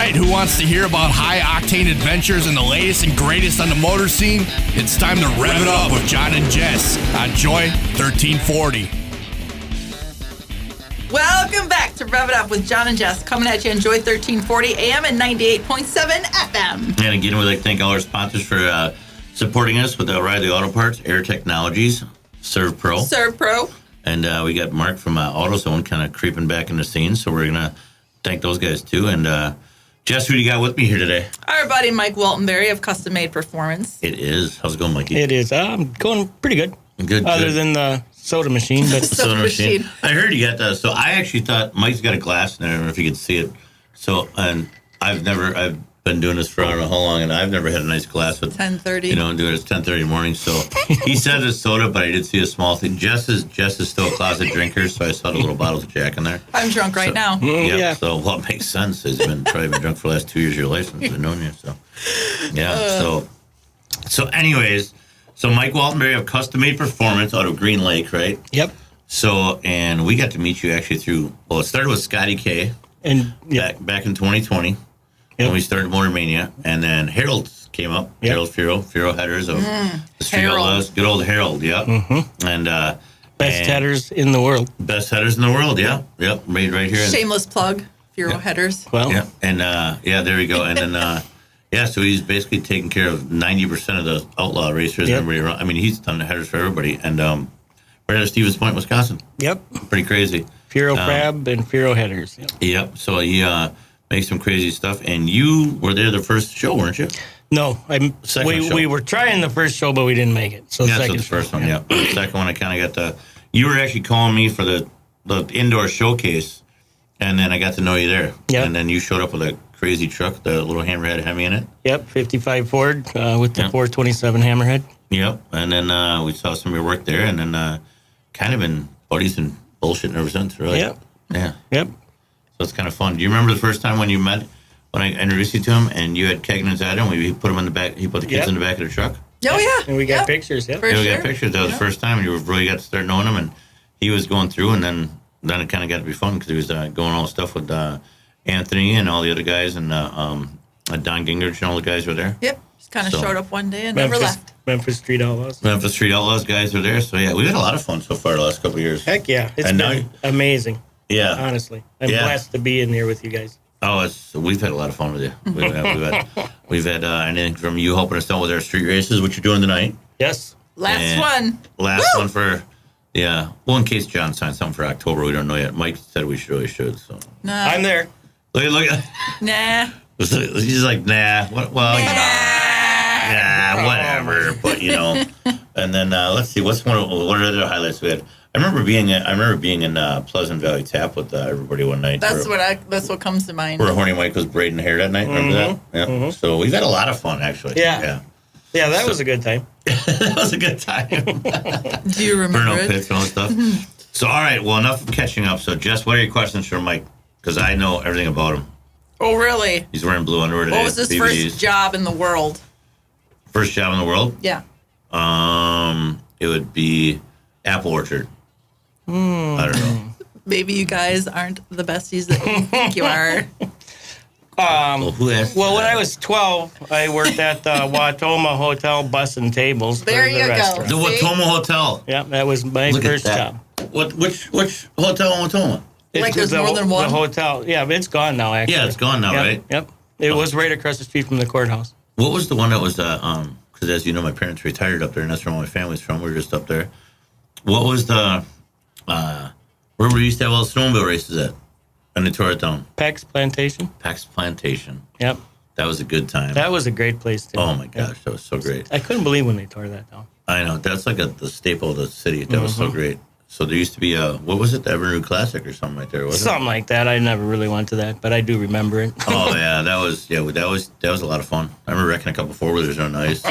right, who wants to hear about high-octane adventures and the latest and greatest on the motor scene? It's time to rev it up with John and Jess on Joy 1340. Welcome back to Rev It Up with John and Jess, coming at you on Joy 1340 AM and 98.7 FM. And again, we'd like to thank all our sponsors for supporting us with O'Reilly Auto Parts, Air Technologies, Serve Pro. And we got Mark from AutoZone kind of creeping back in the scene, so we're going to thank those guys too. And Jess, who do you got with me here today? Our buddy Mike Waltenberry of Custom Made Performance. It is. How's it going, Mikey? It is. I'm going pretty good. Good. Other than the soda machine. But Soda machine. I heard you got the, so I actually thought Mike's got a glass in there. I don't know if you could see it. So, and I've been doing this for I don't know how long, and I've never had a nice glass with 10:30. You know, and do it. It's 10:30 in the morning. So he said it's soda, but I did see a small thing. Jess is still a closet drinker, so I saw the little bottles of Jack in there. I'm drunk right now. Yep, Yeah. So what makes sense is you've probably been drunk for the last 2 years of your life since I've known you. So yeah. So anyways, so Mike Waltenberry of Custom Made Performance out of Green Lake, right? Yep. So and we got to meet you actually through. Well, it started with Scotty K. And Back in 2020. When we started Motor Mania, and then Harold came up. Yep. Harold Furo headers of the Street Harold. Outlaws. Good old Harold, yep. Mm-hmm. And best headers in the world. Best headers in the world, yeah. Yep, made right here. Shameless plug, Furo Headers. Well, Yeah, and there we go. And then so he's basically taking care of 90% of the outlaw racers. Yep. And everybody around. I mean, he's done the headers for everybody. And right out of Stevens Point, Wisconsin. Yep. Pretty crazy. Furo crab and Furo headers. Yep. Yep. So he makes some crazy stuff. And you were there the first show, weren't you? No, show. we were trying the first show, but we didn't make it. So Yeah, second so the first show. one, yeah. The second one, I kind of got you were actually calling me for the indoor showcase, and then I got to know you there. Yep. And then you showed up with a crazy truck, the little Hammerhead Hemi in it. Yep, 55 Ford with the Yep. 427 Hammerhead. Yep. And then we saw some of your work there, and then kind of been buddies and bullshitting ever since, really. Yep. Yeah. Yep. So it's kind of fun. Do you remember the first time when you met, when I introduced you to him, and you had Kegnan Zada, and he put him in the back, he put the kids Yep. in the back of the truck? Oh, yeah. And we got Yep. pictures. Yep. For Yeah, we sure. got pictures. That was the first time, and you really got to start knowing him. And he was going through, and then it kind of got to be fun because he was going all the stuff with Anthony and all the other guys, and Don Gingrich and all the guys were there. Yep. Just kind of So- showed up one day and never left. Memphis Street Outlaws. Memphis Street Outlaws guys were there. So yeah, we've had a lot of fun so far the last couple of years. Heck yeah. It's And now been amazing, Yeah. honestly. I'm Yeah. blessed to be in here with you guys. Oh, we've had a lot of fun with you. We've had anything from you helping us out with our street races, which you're doing tonight. Yes. Last And one. Last Woo! one for, yeah. Well, in case John signed something for October, we don't know yet. Mike said we really should. So Nah. I'm there. look. Nah. He's like, nah. What? Well, you know, nah, whatever. But you know, and then let's see, what are the other highlights we had? I remember being in Pleasant Valley Tap with everybody one night. That's what comes to mind. Where Horny Mike was braiding hair that night. Remember that? Yeah. Mm-hmm. So we've had a lot of fun actually. Yeah. Yeah, that was a good time. That was a good time. Do you remember Burnout it? pits and all that stuff. So all right, well enough of catching up. So Jess, what are your questions for Mike? Because I know everything about him. Oh, really? He's wearing blue underwear today. What was his first job in the world? First job in the world? Yeah. It would be Apple Orchard. I don't know. Maybe you guys aren't the besties that you think you are. Well, who asked? Well, when I was 12, I worked at the Watoma Hotel bussing tables. for There the you go. restaurant. The Watoma Hotel. Yeah, that was my Look at first that. job. Which hotel in Watoma? Like there's more than one? The hotel, yeah, but it's gone now, actually. Yeah, it's gone now, Yep, right? Yep. It was right across the street from the courthouse. What was the one that was because as you know, my parents retired up there, and that's where all my family's from. We were just up there. What was the where we used to have all the snowmobile races at? And they tore it down. Peck's Plantation. Pax Plantation. Yep. That was a good time. That was a great place, too. Oh my gosh, that was so great. I couldn't believe when they tore that down. I know, that's like the staple of the city. That was so great. So there used to be what was it, the Evernew Classic or something right there, wasn't Something like that. I never really went to that, but I do remember it. it? Oh yeah, that was a lot of fun. I remember wrecking a couple four-wheelers on ice.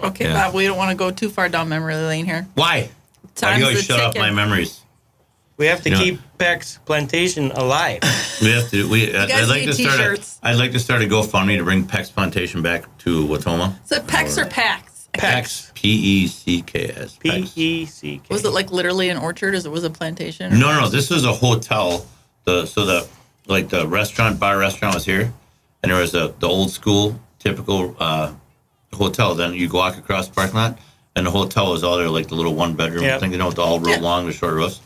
Okay, Yeah. Bob, we don't want to go too far down memory lane here. Why? Time's you always the shut off ticking. my memories. We have to You know- keep Peck's Plantation alive. We have to. guys I'd like need to start. t-shirts. I'd like to start a GoFundMe to bring Peck's Plantation back to Watoma. Is it Pecs or Pax? Peck's. P-E-C-K-S. Peck's. P-E-C-K. Was it like literally an orchard, or was it a plantation? No. This was a hotel. The restaurant, bar restaurant was here, and there was the old school typical hotel. Then you walk across the parking lot, and the hotel was all there, like the little one bedroom thing, with all real long, the short roofs.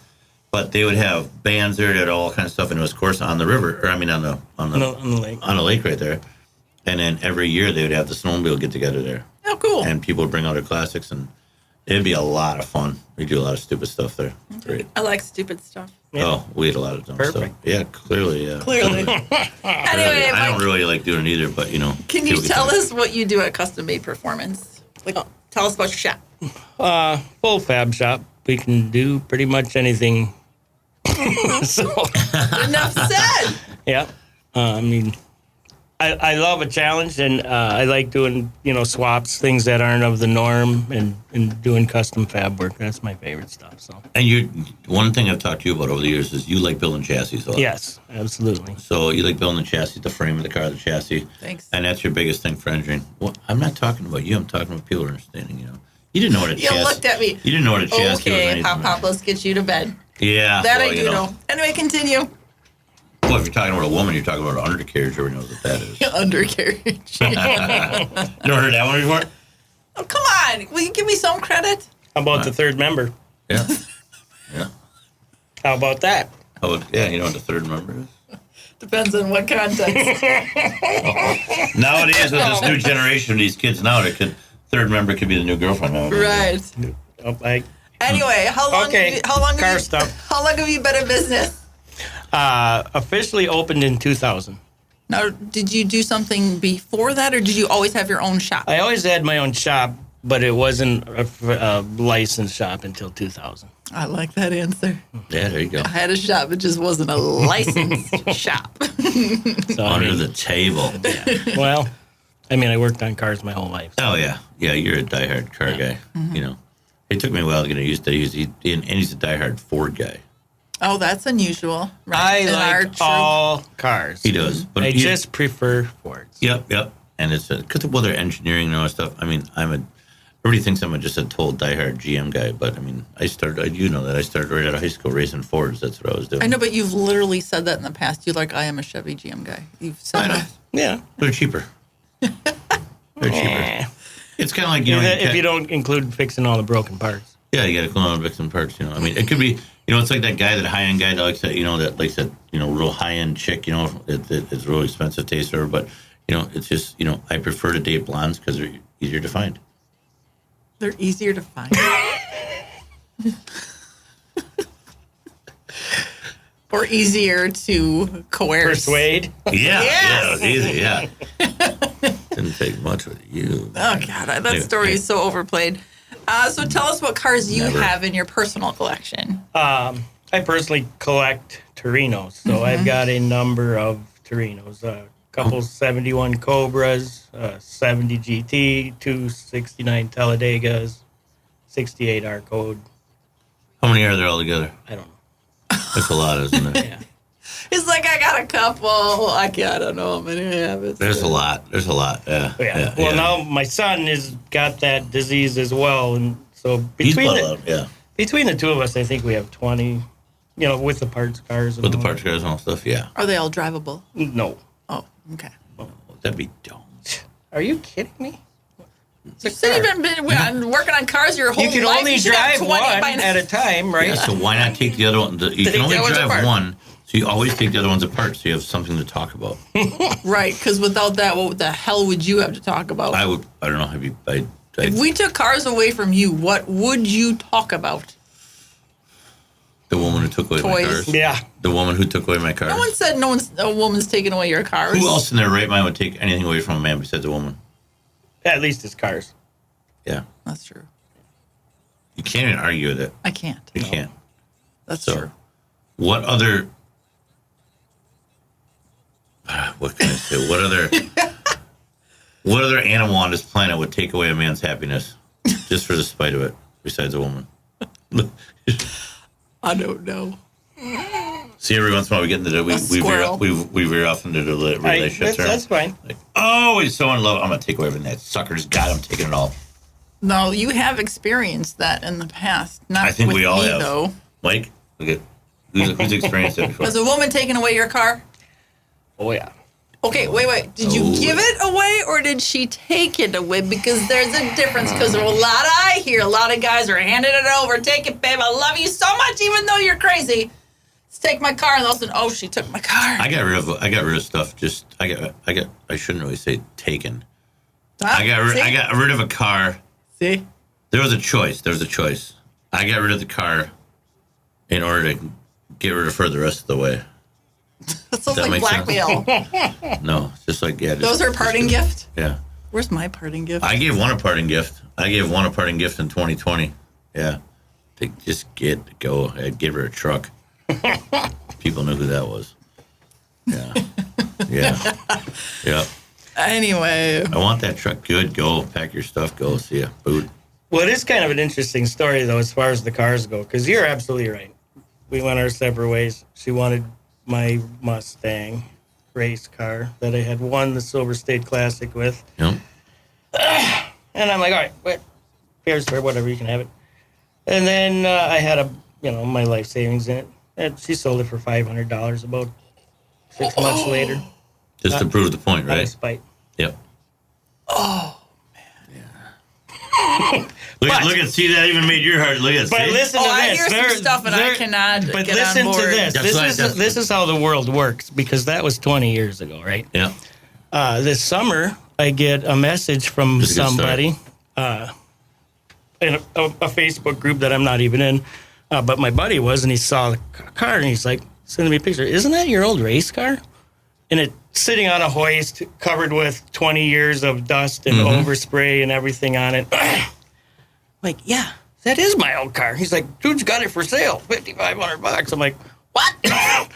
But they would have bands there, they had all kinds of stuff, and it was, of course, on the river, on the lake right there. And then every year they would have the snowmobile get together there. Oh, cool! And people would bring out their classics, and it'd be a lot of fun. We do a lot of stupid stuff there. Great. I like stupid stuff. Yeah. Oh, we had a lot of dumb stuff. Yeah, clearly, yeah. Clearly. Anyway, I don't really like doing it either, but Can you tell us what you do at Custom Made Performance? Tell us about your shop. Full fab shop. We can do pretty much anything. Enough said. Yeah. I love a challenge, and I like doing, swaps, things that aren't of the norm, and doing custom fab work. That's my favorite stuff. So. And one thing I've talked to you about over the years is you like building chassis. Yes, absolutely. So you like building the chassis, the frame of the car, the chassis. Thanks. And that's your biggest thing for engineering. Well, I'm not talking about you. I'm talking about people understanding. You didn't know what a chassis. You looked at me. You didn't know what a chassis was. Okay, Pop, let's get you to bed. Yeah. That I do know. Anyway, continue. Well, if you're talking about a woman, you're talking about an undercarriage. Everybody knows what that is. Undercarriage. You never heard that one before? Oh, come on. Will you give me some credit? How about the third member? Yeah. Yeah. How about that? You know what the third member is? Depends on what context. Nowadays, with this new generation of these kids now, third member could be the new girlfriend. Right. Anyway, how long have you been in business? Officially opened in 2000. Now, did you do something before that, or did you always have your own shop? I always had my own shop, but it wasn't a licensed shop until 2000. I like that answer. Yeah, there you go. I had a shop, it just wasn't a licensed shop. So, Under the table. Yeah. Well, I worked on cars my whole life. So. Oh, yeah. Yeah, you're a diehard car guy. Mm-hmm. It took me a while to get used to he's a diehard Ford guy. Oh, that's unusual. Right. I like all cars. He does. But I just prefer Fords. Yep. And it's because of their engineering and all that stuff. Everybody thinks I'm just a total diehard GM guy, but I started right out of high school racing Fords. That's what I was doing. I know, but you've literally said that in the past. You're like, I am a Chevy GM guy. You've said that. Yeah. They're cheaper. It's kind of like, if you don't include fixing all the broken parts. Yeah, you got to clean all the fixing parts, it could be, it's like that guy, that high-end guy that likes that, real high-end chick, it's really expensive taste or but, it's just, I prefer to date blondes because they're easier to find. They're easier to find. Or easier to coerce. Persuade. Yeah, it was easy, yeah. Didn't take much with you. Oh, God, that story is so overplayed. So tell us what cars you have in your personal collection. I personally collect Torinos, so I've got a number of Torinos. A couple 71 Cobras, 70 GT, 269 Talladegas, 68 R-Code. How many are there altogether? I don't know. That's a lot, isn't it? Yeah. It's like I got a couple. I don't know how many I have. There's a lot. Yeah. Well, now my son has got that disease as well, and so between the two of us, I think we have 20. With the parts cars. With the parts cars and all stuff, yeah. Are they all drivable? No. Oh, okay. Oh, that'd be dumb. Are you kidding me? You said you've been working on cars your whole life. You can only drive one at a time, right? Yeah, so why not take the other one? You can only drive one, so you always take the other ones apart so you have something to talk about. Right, because without that, what the hell would you have to talk about? I don't know. If we took cars away from you, what would you talk about? The woman who took away my cars? Yeah. The woman who took away my cars? No one said a woman's taking away your cars. Who else in their right mind would take anything away from a man besides a woman? At least his cars. Yeah. That's true. You can't even argue with it. I can't. You can't. That's true. What other... What can I say? What other animal on this planet would take away a man's happiness just for the spite of it, besides a woman? I don't know. See, every once in a while we get into we veer off into the relationships. That's fine. Like, oh, he's so in love. I'm gonna take away everything that sucker just got. I'm taking it all. No, you have experienced that in the past. Not I think with we all me, have. Though. Mike, look at who's experienced it before. Was a woman taking away your car? Oh yeah. Okay, wait. Did you give it away or did she take it away? Because there's a difference. Because I hear a lot of guys are handing it over. Take it, babe. I love you so much, even though you're crazy. Let's take my car. And all of a sudden, she took my car. I got rid of stuff. I shouldn't really say taken. Huh? I got rid of a car. See? There was a choice. I got rid of the car in order to get rid of her the rest of the way. That sounds like blackmail. No, it's just like, Those are parting gift? Yeah. Where's my parting gift? I gave one a parting gift. in 2020. Yeah. To just go. I'd give her a truck. People knew who that was. Yeah. Yeah. Anyway. I want that truck. Good. Go. Pack your stuff. Go. See ya. Boot. Well, it is kind of an interesting story, though, as far as the cars go, because you're absolutely right. We went our separate ways. She wanted my Mustang race car that I had won the Silver State Classic with. Yep. And I'm like, all right, but fair's fair, whatever, you can have it. And then I had my life savings in it. And she sold it for $500 about 6 months later. Just to prove the point, Out of right? spite. Yep. Oh, yeah. Look at, see, that even made your heart. Look at, but see? listen to this. I hear some stuff and I cannot But get listen on board. to this. This is how the world works, because that was 20 years ago, right? Yeah. This summer, I get a message from somebody in a Facebook group that I'm not even in, but my buddy was, and he saw the car, and he's like, sending me a picture. Isn't that your old race car? And it's sitting on a hoist, covered with 20 years of dust and overspray and everything on it. Like, yeah, that is my old car. He's like, dude's got it for sale, $5,500. I'm like, what?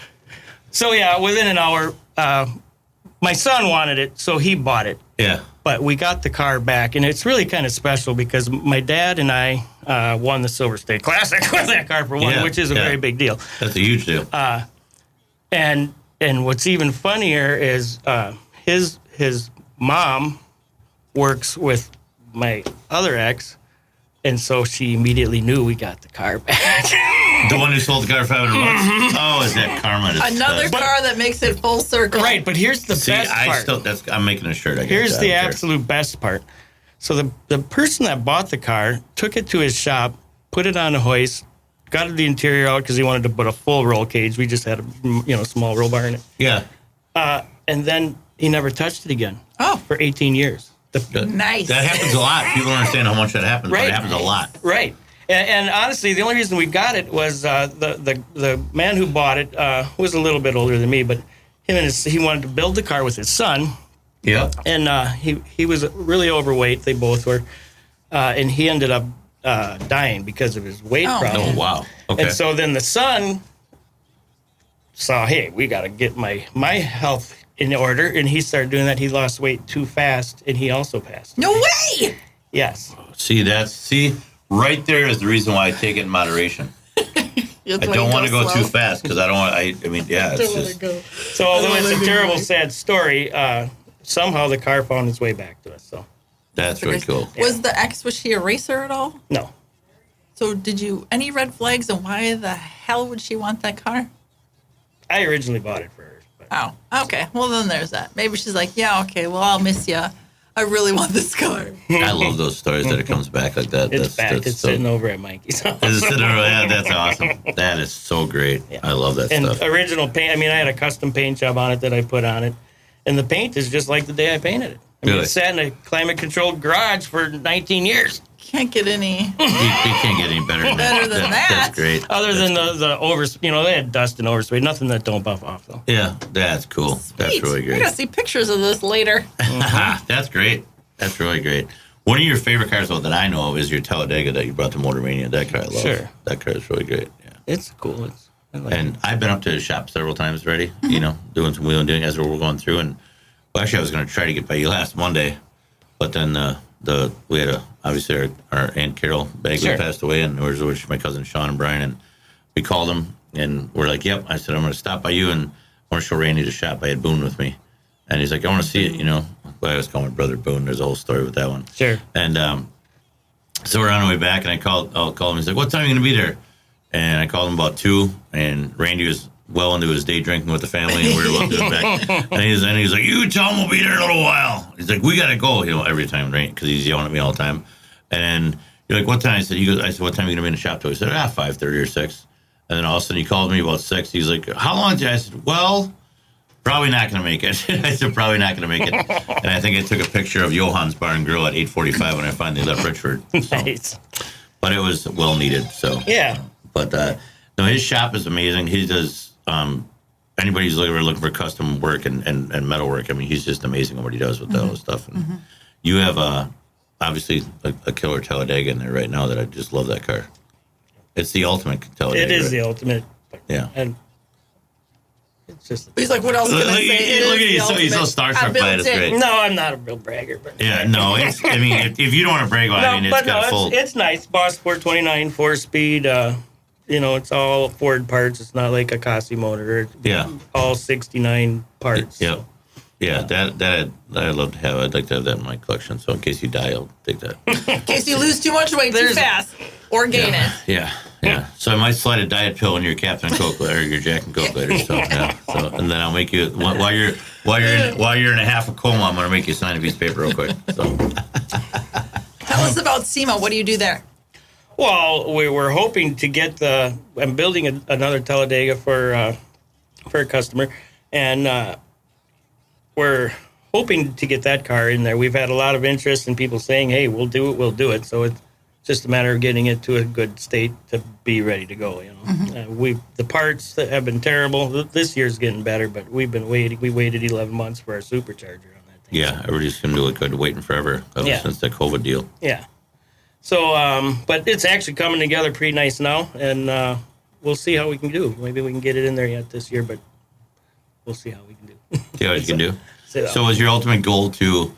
So, yeah, within an hour, my son wanted it, so he bought it. Yeah. But we got the car back, and it's really kind of special because my dad and I won the Silver State Classic with that car for one, which is a very big deal. That's a huge deal. And what's even funnier is his mom works with my other ex, and so she immediately knew we got the car back. The one who sold the car for $500? Oh, is that karma? Another car that makes it full circle. Right, but here's the best part. I'm making a shirt. Here's the absolute best part. So the person that bought the car took it to his shop, put it on a hoist, got the interior out because he wanted to put a full roll cage. We just had a small roll bar in it. Yeah. And then he never touched it again. Oh. For 18 years. Nice. That happens a lot. People don't understand how much that happens, but it happens a lot. Right. And honestly, the only reason we got it was the man who bought it was a little bit older than me, but he wanted to build the car with his son. Yeah. And he was really overweight. They both were. And he ended up dying because of his weight problem. Oh, wow. Okay. And so then the son saw, hey, we got to get my health in order. And he started doing that. He lost weight too fast, and he also passed. No way! Yes. See, right there is the reason why I take it in moderation. I don't want to go too fast because I don't want. It's just. So although it's a terrible, sad story, somehow the car found its way back to us. So that's really cool. Was she a racer at all? No. So any red flags, and why the hell would she want that car? I originally bought it for her. But. Oh, okay. Well, then there's that. Maybe she's like, yeah, okay, well, I'll miss you. I really want this car. I love those stories that it comes back like that. It's back. It's sitting over at Mikey's house. It's sitting over. Yeah, that's awesome. That is so great. Yeah. I love that stuff. And original paint. I had a custom paint job on it that I put on it, and the paint is just like the day I painted it. It sat in a climate-controlled garage for 19 years. Can't get any. You can't get any better than that. That's great. Other than the over, they had dust and overspray. Nothing that don't buff off though. Yeah, that's cool. Sweet. That's really great. I gotta see pictures of this later. That's great. That's really great. One of your favorite cars, though, that I know of is your Talladega that you brought to Motor Mania. That car I love. Sure. That car is really great. Yeah. It's cool. I've been up to the shop several times already, doing some wheeling doing as we're going through. And actually, I was going to try to get by you last Monday, but then we had obviously our Aunt Carol Bagley passed away, and there was my cousin Sean and Brian, and we called them, and we're like, yep. I said, I'm going to stop by you, and I want to show Randy the shop. I had Boone with me. And he's like, I want to see it, Well, I was calling my brother Boone. There's a whole story with that one. Sure. And so we're on the way back, and I'll call him. He's like, what time are you going to be there? And I called him about 2, and Randy was well into his day drinking with the family, and we were up to his back. And he's like, "You tell him we'll be there in a little while." He's like, "We gotta go," every time, right? Because he's yelling at me all the time. And you're like, "What time?" I said, "What time are you gonna be in the shop till?" He said, 5:30 or 6. And then all of a sudden he called me about 6. He's like, "How long did you?" I said, "Well, probably not gonna make it." I said, "Probably not gonna make it." And I think I took a picture of Johan's Bar and Grill at 8:45 when I finally left Richford. So. Nice. But it was well needed. So Yeah. But no, his shop is amazing. He does. Anybody who's looking for custom work and metal work, I mean, he's just amazing at what he does with all this stuff. And you have obviously a killer Talladega in there right now that I just love that car. It's the ultimate Talladega. It is right? the ultimate. Yeah. And it's just. He's like, what else can I say? Look at you. He's so starstruck by it. It's great. No, I'm not a real bragger. But Yeah, no. I mean, if you don't want to brag about it, I mean, it's got full. It's nice. Boss 429, 4-speed. It's all Ford parts. It's not like a Kasi motor. Yeah. All 69 parts. Yeah. Yeah, that I'd love to have. I'd like to have that in my collection. So in case you die, I'll take that. In case you lose too much weight too fast or gain it. Yeah. So I might slide a diet pill in your Captain Coke or your Jack and Coke later. So yeah. So and then I'll make you while you're in a half a coma. I'm gonna make you sign a piece of paper real quick. So Tell us about SEMA. What do you do there? Well, we were hoping to get I'm building another Talladega for a customer, and we're hoping to get that car in there. We've had a lot of interest in people saying, "Hey, we'll do it." So it's just a matter of getting it to a good state to be ready to go. The parts that have been terrible. This year's getting better, but we've been waiting. We waited 11 months for our supercharger on that thing. yeah, everybody's gonna do it good, waiting forever since that COVID deal. Yeah. So, but it's actually coming together pretty nice now, and we'll see how we can do. Maybe we can get it in there yet this year, but we'll see how we can do. See what you can do. So is your ultimate goal to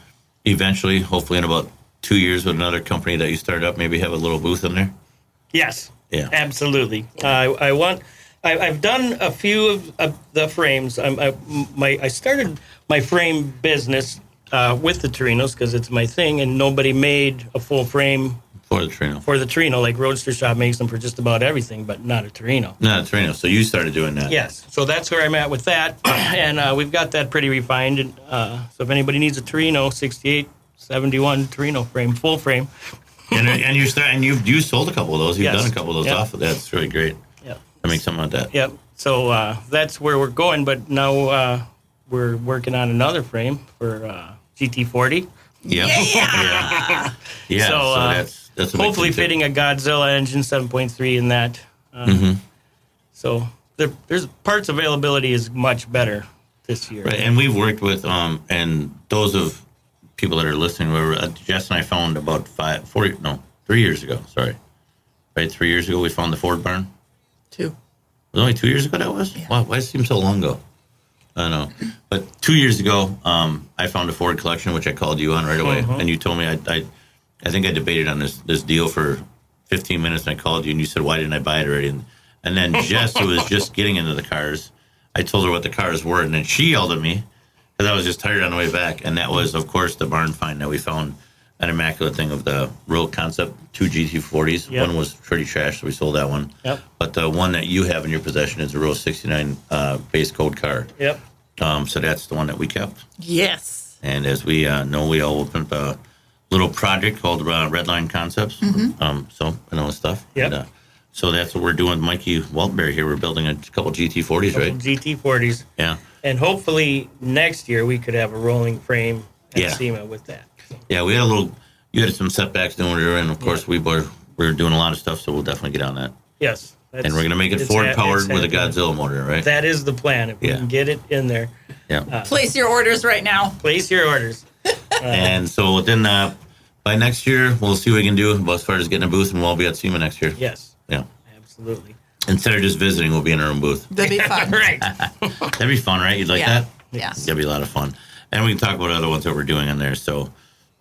eventually, hopefully in about 2 years with another company that you start up, maybe have a little booth in there? Yes. Yeah. Absolutely. I've done a few of the frames. I started my frame business with the Torinos because it's my thing, and nobody made a full frame For the Torino. for the Torino. Like Roadster Shop makes them for just about everything, but not a Torino. No, the Torino. So you started doing that. Yes. So that's where I'm at with that, and we've got that pretty refined. And, so if anybody needs a Torino, 68, 71 Torino frame, full frame. And you sold a couple of those. You've Yes. done a couple of those Yep. off of that. It's really great. Yep. I make something like that. Yep. So that's where we're going, but now we're working on another frame for GT40. Yeah. Yeah. So, that's a big hopefully thing, too. fitting a Godzilla engine 7.3 in that. So there's parts availability is much better this year. Right, and we've worked with and those of people that are listening. Jess and I found about 3 years ago. Sorry, right, 3 years ago we found the Ford barn. 2. It was only 2 years ago that was. Yeah. Wow, why does it seem so long ago? I don't know, but 2 years ago, I found a Ford collection, which I called you on right away, and you told me I think I debated on this deal for 15 minutes, and I called you, and you said, "Why didn't I buy it already?" And then Jess, who was just getting into the cars, I told her what the cars were, and then she yelled at me because I was just tired on the way back, and that was, of course, the barn find that we found. An immaculate thing of the real concept, 2 GT40s. Yep. One was pretty trash, so we sold that one. Yep. But the one that you have in your possession is a real 69 base code car. Yep. So that's the one that we kept. Yes. And as we know, we all opened up a little project called Redline Concepts. So I know stuff. Yep. And, so that's what we're doing with Mikey Waltenberry here. We're building a couple GT40s, right? GT40s. Yeah. And hopefully next year we could have a rolling frame at Yeah. SEMA with that. Yeah, we had you had some setbacks doing it, and of course we were doing a lot of stuff, so we'll definitely get on that. Yes. And we're going to make it Ford-powered with a Godzilla motor, right? That is the plan. If we can get it in there. Yeah. Place your orders right now. Place your orders. And so within by next year, we'll see what we can do as far as getting a booth, and we'll all be at SEMA next year. Yes. Yeah. Absolutely. Instead of just visiting, we'll be in our own booth. That'd be fun. Right. That'd be fun, right? You'd like Yeah. that? Yeah. That'd be a lot of fun. And we can talk about other ones that we're doing in there. So,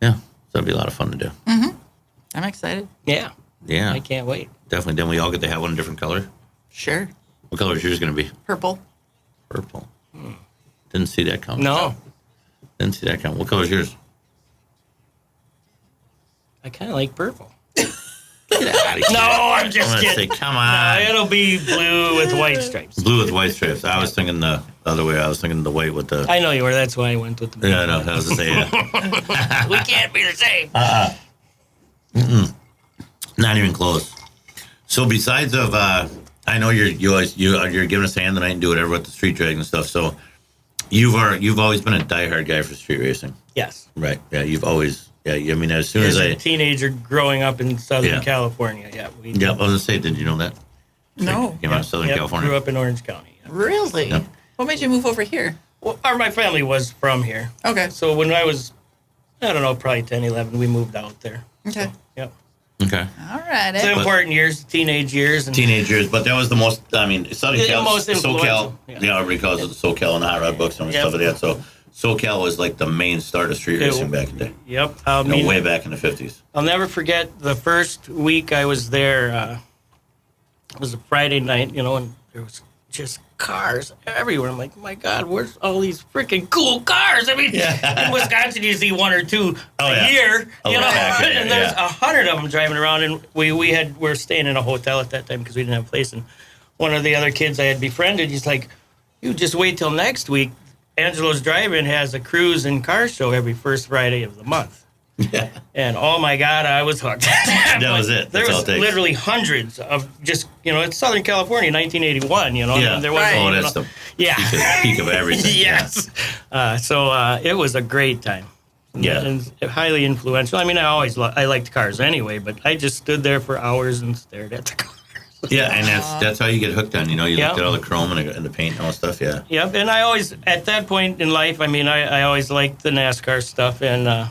yeah, that'd be a lot of fun to do. I'm excited. Yeah. Yeah, I can't wait. definitely. Then we all get to have one in a different color. Sure. What color is yours going to be? Purple. Purple. Didn't see that coming. No. Didn't see that coming. What color is yours? I kind of like purple. Yeah, Get out of here. No, I'm just I'm kidding. say, come on. No, it'll be blue with white stripes. Blue with white stripes. I was thinking the other way. I was thinking the white with the... I know you were. That's why I went with the blue. Yeah, I know. I was going to say, yeah. We can't be the same. Not even close. So besides of... I know you're giving us a hand tonight and do whatever with the street drag and stuff. So you've always been a diehard guy for street racing. Yes. Right. Yeah, you've always... Yeah, I mean, as soon as a teenager growing up in Southern California, I was gonna say, did you know that? No. Came out of Southern California. Grew up in Orange County. Yeah. Really? Yep. What made you move over here? Well, my family was from here. Okay. So when I was, I don't know, probably 10, 11, we moved out there. Okay. So, yep. Okay. All right. It's the important years, teenage years. And Teenage years, but that was the most, I mean, Southern Cal, most SoCal, influential. everybody calls it the SoCal and the Hot Rod books and stuff like that. So SoCal was like the main start of street racing back in the day. Yep. Way back in the 50s. I'll never forget the first week I was there. It was a Friday night, and there was just cars everywhere. I'm like, my God, where's all these freaking cool cars? I mean, in Wisconsin, you see one or two a year, and there's 100 of them driving around. And we were staying in a hotel at that time because we didn't have a place. And one of the other kids I had befriended, he's like, you just wait till next week. Angelo's Drive-In has a cruise and car show every first Friday of the month. Yeah. And oh my God, I was hooked. That was it. There was literally hundreds of just, it's Southern California, 1981, Yeah. And there was that's the peak of everything. Yes. So it was a great time. Yeah. And highly influential. I mean, I liked cars anyway, but I just stood there for hours and stared at the cars. Yeah, and that's how you get hooked on. You looked at all the chrome and the paint and all that stuff. Yeah. Yep, and I always, at that point in life, I mean, I always liked the NASCAR stuff, and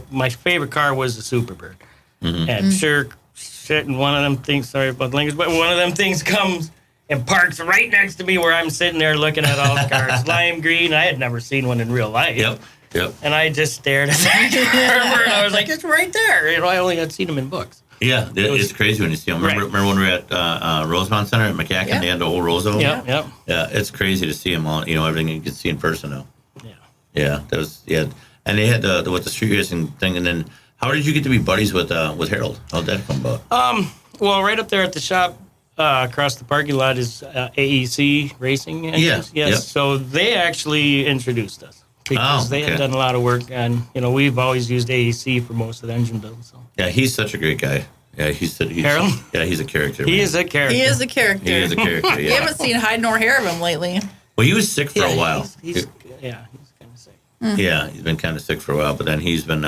my favorite car was the Superbird. Mm-hmm. And sure, shit, and one of them things, sorry about the language, but one of them things comes and parks right next to me where I'm sitting there looking at all the cars. Lime green, I had never seen one in real life. Yep. And I just stared at that car, I was like, it's right there. I only had seen them in books. Yeah, it's crazy when you see them. Remember when we were at Rosemont Center at McCacken? Yeah. They had the whole rows of them? Yep. Yeah, it's crazy to see them all, everything you can see in person now. Yeah. Yeah, that was, and they had with the street racing thing, and then how did you get to be buddies with Harold? How'd that come about? Well, right up there at the shop, across the parking lot is AEC Racing. Yes. Yep. So they actually introduced us. Because they had done a lot of work, and we've always used AEC for most of the engine builds. So. Yeah, he's such a great guy. Yeah, he's Harold. Yeah, he's a character. He is a character. He is a character. Yeah. You haven't seen hide nor hair of him lately. Well, he was sick for a while. He's kind of sick. Yeah, he's been kind of sick for a while, but then he's been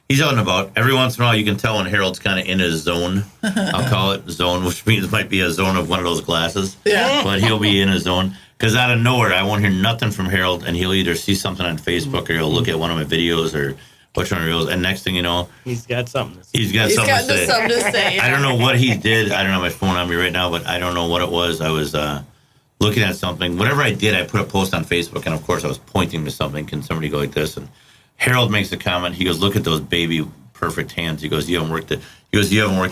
he's out and about. Every once in a while, you can tell when Harold's kind of in his zone. I'll call it zone, which means it might be a zone of one of those glasses. Yeah, but he'll be in his zone. Because out of nowhere, I won't hear nothing from Harold, and he'll either see something on Facebook or he'll look at one of my videos or watch one of my reels, and next thing you know, he's got something to say. He's got something to say. Yeah. I don't know what he did. I don't have my phone on me right now, but I don't know what it was. I was looking at something. Whatever I did, I put a post on Facebook, and of course, I was pointing to something. Can somebody go like this? And Harold makes a comment. He goes, "Look at those baby perfect hands." He goes, "You haven't worked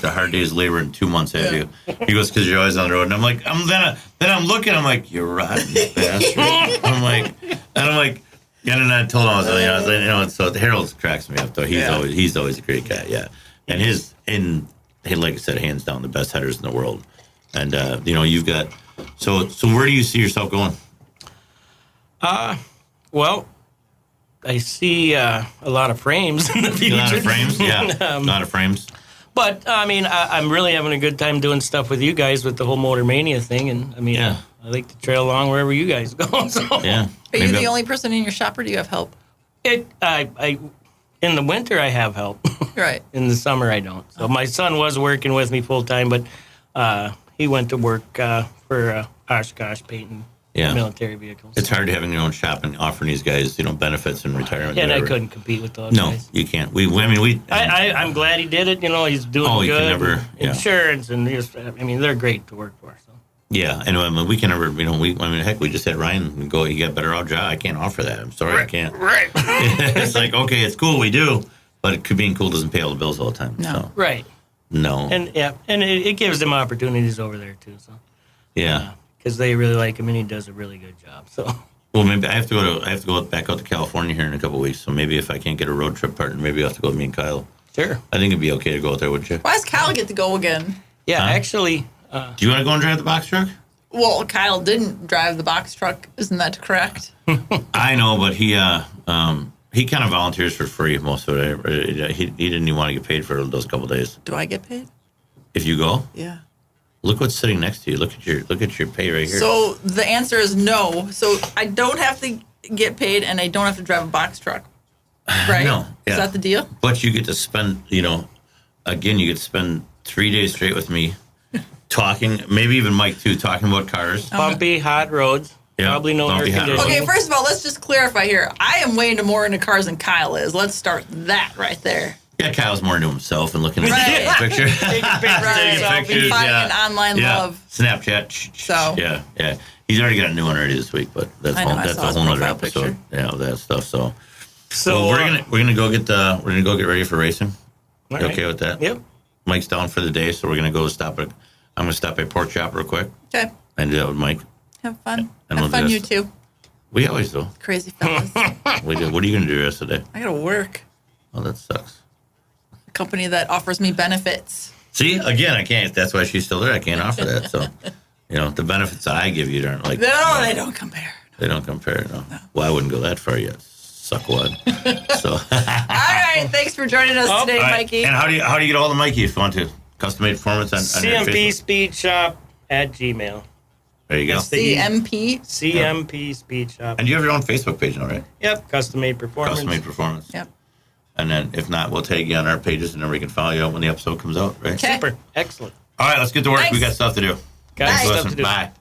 a hard day's labor in 2 months, have you?" He goes, "Because you're always on the road." And I'm like, then I'm looking. I'm like, "You're rotten bastard." I'm like, and then I told him So Harold cracks me up though. He's always a great guy. Yeah, and like I said, hands down the best headers in the world. And you've got so where do you see yourself going? Well, I see a lot of frames in the future. A lot of frames, yeah. A lot of frames. But, I mean, I'm really having a good time doing stuff with you guys with the whole Motor Mania thing. And, I mean, I like to trail along wherever you guys go. So. Yeah. Are you the only person in your shop, or do you have help? In the winter, I have help. Right. In the summer, I don't. So my son was working with me full time, but he went to work for Oshkosh painting. Yeah. Military vehicles. It's hard having your own shop and offering these guys, benefits and retirement. Yeah, and I couldn't compete with those guys. You can't. I'm glad he did it. He's doing good. Insurance and they're great to work for. So. Yeah, and we can never, heck, we just had Ryan go. He got better job. I can't offer that. I'm sorry, I can't. Right. It's like, okay, it's cool, we do, but being cool doesn't pay all the bills all the time. No. So. Right. No. And it gives them opportunities over there too. So. Yeah. Because they really like him, and he does a really good job. So, well, maybe I have to go back out to California here in a couple of weeks. So maybe if I can't get a road trip partner, maybe I have to go with me and Kyle. Sure. I think it'd be okay to go out there, wouldn't you? Why does Kyle get to go again? Yeah, Huh? actually. Do you want to go and drive the box truck? Well, Kyle didn't drive the box truck. Isn't that correct? I know, but he kind of volunteers for free most of it. He didn't even want to get paid for those couple days. Do I get paid? If you go, Yeah. look what's sitting next to you. Look at your pay right here. So the answer is no. So I don't have to get paid, and I don't have to drive a box truck. Right? No. Yeah. Is that the deal? But you get to spend, again, you get to spend 3 days straight with me, talking. Maybe even Mike too, talking about cars. Bumpy, hot roads. Yeah, Probably no air bumpy, hot roads. conditioning. Okay, first of all, let's just clarify here. I am way into more into cars than Kyle is. Let's start that right there. Yeah, Kyle's more into himself and looking at Right. the picture. Taking pictures. Right. of pictures, Finding yeah. an online Yeah, love. Snapchat. So. Yeah. He's already got a new one already this week, but that's I know, I that's saw a his whole other profile episode. picture. Yeah, of that stuff. So So we're gonna go get ready for racing. all You right. okay with that? Yep. Mike's down for the day, so we're gonna go I'm gonna stop at Pork Chop real quick Okay. and do that with Mike. Have fun. And Have we'll fun, you just- too. We always do. Crazy fellas. We do. What are you gonna do the rest of the day? I gotta work. Oh, that sucks. A company that offers me benefits. See, again, I can't. That's why she's still there. I can't offer that. So, the benefits I give you aren't like. No, they don't compare. They don't compare. No. Well, I wouldn't go that far yet. Suckwad. So. All right. Thanks for joining us today, All right. Mikey. And how do you get all the Mikey if you want to? Custom made performance on your CMP Facebook? Speed Shop at Gmail. There you go. That's the CMP. CMP Speed Shop. And you have your own Facebook page now, right? Yep. Custom made performance. Custom made performance. Yep. And then if not, we'll tag you on our pages and then we can follow you out when the episode comes out, right? Okay. Super. Excellent. All right, let's get to work. Thanks. We got stuff to do. Guys, Thanks for stuff listening. to do. Bye.